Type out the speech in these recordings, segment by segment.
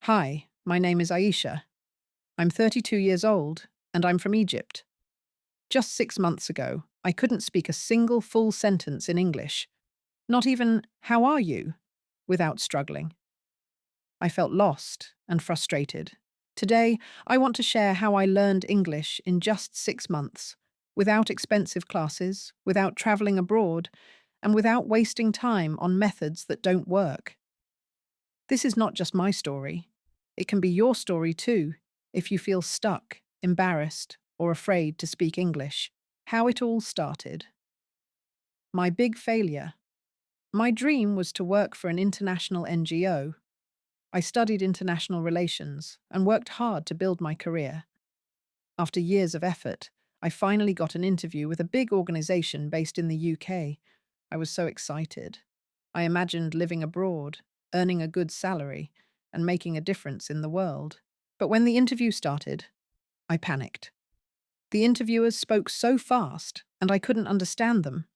Hi, my name is Aisha. I'm 32 years old, and I'm from Egypt. Just 6 months ago, I couldn't speak a single full sentence in English, not even, "How are you?" without struggling. I felt lost and frustrated. Today, I want to share how I learned English in just 6 months, without expensive classes, without traveling abroad, and without wasting time on methods that don't work. This is not just my story. It can be your story too, if you feel stuck, embarrassed, or afraid to speak English. How it all started. My big failure. My dream was to work for an international NGO. I studied international relations and worked hard to build my career. After years of effort, I finally got an interview with a big organization based in the UK. I was so excited. I imagined living abroad, earning a good salary, and making a difference in the world. But when the interview started, I panicked. The interviewers spoke so fast, and I couldn't understand them.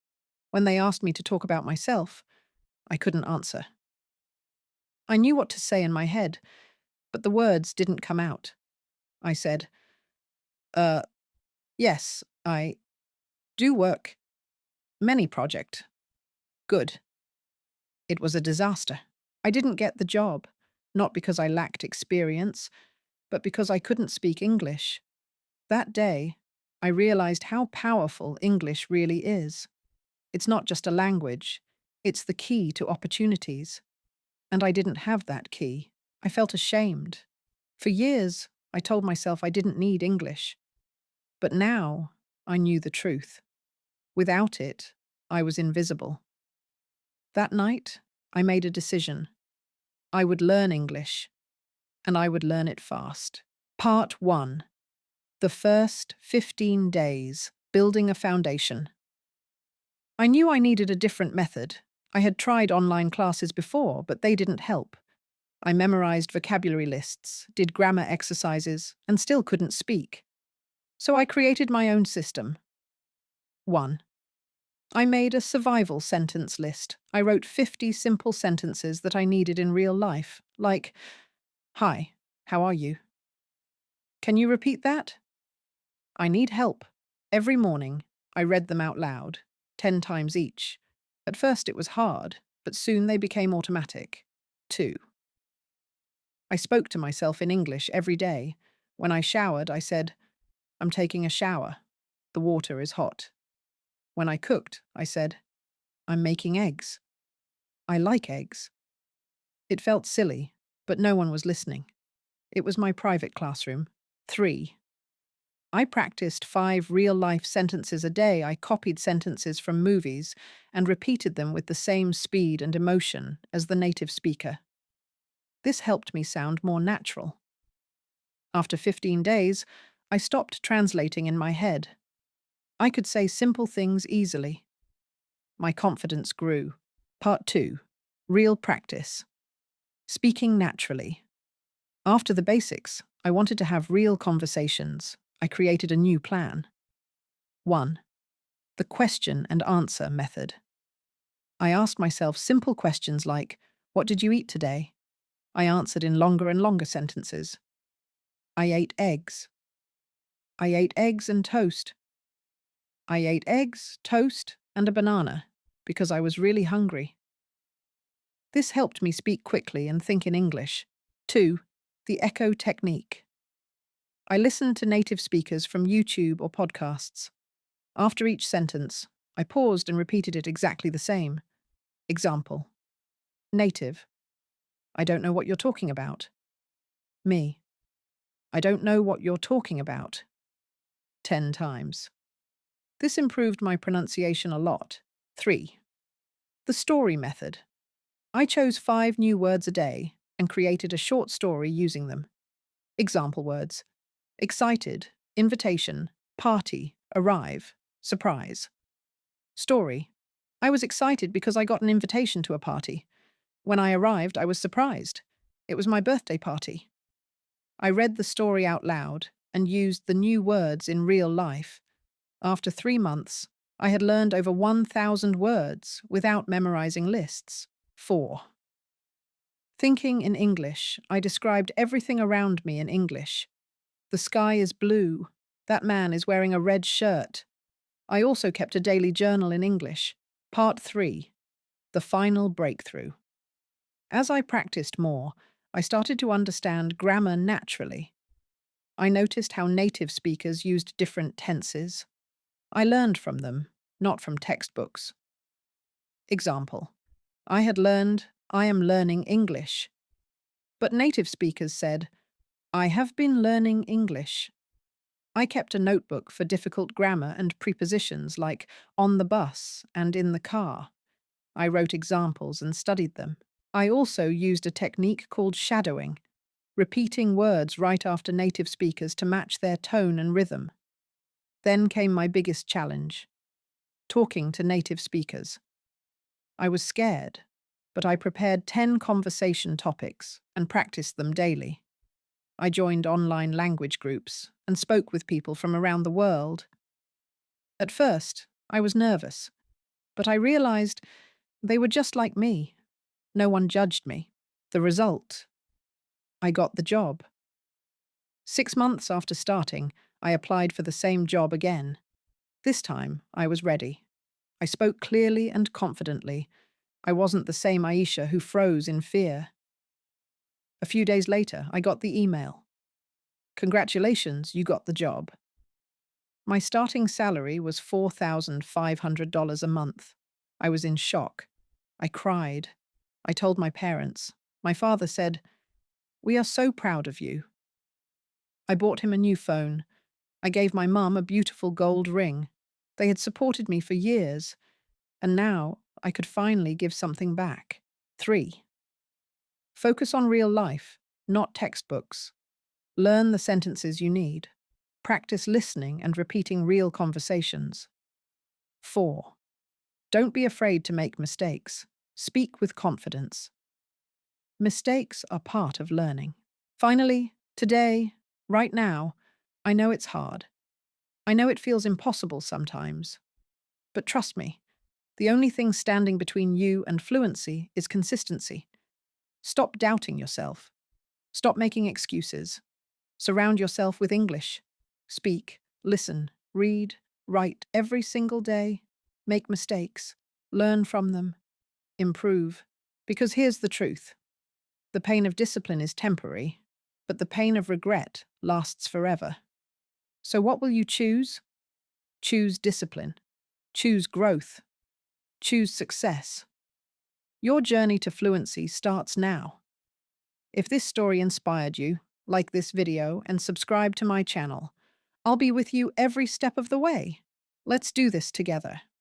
When they asked me to talk about myself, I couldn't answer. I knew what to say in my head, but the words didn't come out. I said, uh, yes, I do work. Many project. Good. It was a disaster. I didn't get the job, not because I lacked experience, but because I couldn't speak English. That day, I realized how powerful English really is. It's not just a language, it's the key to opportunities. And I didn't have that key. I felt ashamed. For years, I told myself I didn't need English. But now, I knew the truth. Without it, I was invisible. That night, I made a decision. I would learn English, and I would learn it fast. Part 1. The first 15 days, building a foundation. I knew I needed a different method. I had tried online classes before, but they didn't help. I memorized vocabulary lists, did grammar exercises, and still couldn't speak. So I created my own system. 1. I made a survival sentence list. I wrote 50 simple sentences that I needed in real life, like, "Hi, how are you? Can you repeat that? I need help." Every morning, I read them out loud, 10 times each. At first it was hard, but soon they became automatic. 2. I spoke to myself in English every day. When I showered, I said, "I'm taking a shower. The water is hot." When I cooked, I said, "I'm making eggs. I like eggs." It felt silly, but no one was listening. It was my private classroom. 3. I practiced 5 real-life sentences a day. I copied sentences from movies and repeated them with the same speed and emotion as the native speaker. This helped me sound more natural. After 15 days, I stopped translating in my head. I could say simple things easily. My confidence grew. Part 2. Real practice. Speaking naturally. After the basics, I wanted to have real conversations. I created a new plan. 1. The question and answer method. I asked myself simple questions like, "What did you eat today?" I answered in longer and longer sentences. "I ate eggs." "I ate eggs and toast." "I ate eggs, toast, and a banana," because I was really hungry. This helped me speak quickly and think in English. 2. The echo technique. I listened to native speakers from YouTube or podcasts. After each sentence, I paused and repeated it exactly the same. Example. Native. "I don't know what you're talking about." Me. "I don't know what you're talking about." 10 times. This improved my pronunciation a lot. 3. The story method. I chose 5 new words a day and created a short story using them. Example words. Excited, invitation, party, arrive, surprise. Story. I was excited because I got an invitation to a party. When I arrived, I was surprised. It was my birthday party. I read the story out loud and used the new words in real life. After 3 months, I had learned over 1,000 words without memorizing lists. 4. Thinking in English, I described everything around me in English. The sky is blue. That man is wearing a red shirt. I also kept a daily journal in English. Part 3. The Final Breakthrough. As I practiced more, I started to understand grammar naturally. I noticed how native speakers used different tenses. I learned from them, not from textbooks. Example: I had learned, I am learning English. But native speakers said, I have been learning English. I kept a notebook for difficult grammar and prepositions like on the bus and in the car. I wrote examples and studied them. I also used a technique called shadowing, repeating words right after native speakers to match their tone and rhythm. Then came my biggest challenge: talking to native speakers. I was scared, but I prepared 10 conversation topics and practiced them daily. I joined online language groups and spoke with people from around the world. At first, I was nervous, but I realized they were just like me. No one judged me. The result: I got the job. 6 months after starting, I applied for the same job again. This time, I was ready. I spoke clearly and confidently. I wasn't the same Aisha who froze in fear. A few days later, I got the email. Congratulations, you got the job. My starting salary was $4,500 a month. I was in shock. I cried. I told my parents. My father said, "We are so proud of you." I bought him a new phone. I gave my mum a beautiful gold ring. They had supported me for years, and now I could finally give something back. 3. Focus on real life, not textbooks. Learn the sentences you need. Practice listening and repeating real conversations. 4. Don't be afraid to make mistakes. Speak with confidence. Mistakes are part of learning. Finally, today, right now, I know it's hard. I know it feels impossible sometimes. But trust me, the only thing standing between you and fluency is consistency. Stop doubting yourself. Stop making excuses. Surround yourself with English. Speak, listen, read, write every single day. Make mistakes. Learn from them. Improve. Because here's the truth: the pain of discipline is temporary, but the pain of regret lasts forever. So what will you choose? Choose discipline. Choose growth. Choose success. Your journey to fluency starts now. If this story inspired you, like this video and subscribe to my channel. I'll be with you every step of the way. Let's do this together.